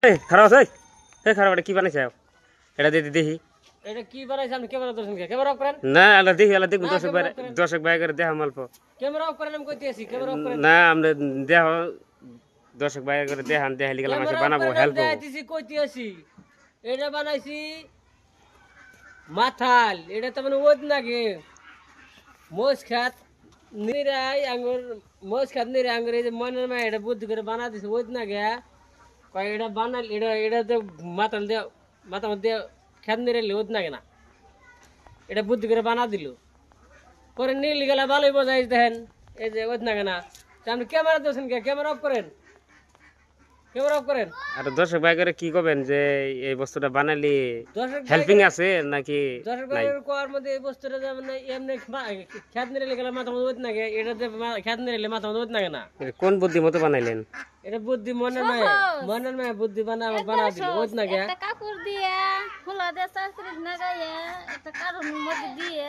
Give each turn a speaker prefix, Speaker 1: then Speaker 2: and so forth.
Speaker 1: এই খারাপ আছে এই খারাপ এটা কি বানাইছে এটা দিদি দেখি
Speaker 2: এটা কি বানাইছে আপনি ক্যামেরা ধরছেন কে ক্যামেরা অফ করেন
Speaker 1: না আলা দেখি আলা দেখুন দর্শক ভাই করে দেখা মালপ
Speaker 2: ক্যামেরা অফ করেন আমি কইতেছি ক্যামেরা অফ করেন
Speaker 1: না আমরা দেহ দর্শক ভাই করে দেখান দেখালি গেলাম আছে বানাবো হেল্প করব
Speaker 2: দেখাইতেছি কইতেছি এটা বানাইছি মাথাল এটা তো মানে ওদ নাগে মোজ খাত নিরাই আঙ্গুর মোজ খাত নিরাই আঙ্গুর এই যে মনের মা এটা বুদ্ধি করে বানা দিছে ওদ নাগে কয় এটা বানাল এটা তো মাথাল দে মাথা মধ্যে খাত নিরাইলে ওদ নাগে না এটা বুদ্ধি করে বানা দিল পরে নীল গেলা ভালোই বোঝাই দেখেন এই যে ওদ নাগে না আপনি ক্যামেরা দিয়েছেন কে ক্যামেরা অফ করেন ক্যামেরা অফ করেন
Speaker 1: আর দর্শক ভাই করে কি করবেন যে এই বস্তুটা বানালি হেল্পিং আছে নাকি নাই
Speaker 2: কোয়ার মধ্যে এই বস্তুটা যেমন এমনি খেত নিলে গেলে মাথা মধ্যে ওত নাগে এটা যে খেত নিলে মাথা মধ্যে ওত নাগে না
Speaker 1: কোন বুদ্ধি মতো বানাইলেন
Speaker 2: এটা বুদ্ধি মনের মায় বুদ্ধি বানা দিল ওত নাগে
Speaker 3: একটা কাপড় দিয়ে ফুলা দিয়ে চাকরি না গায়ে একটা কারণ মধ্যে দিয়ে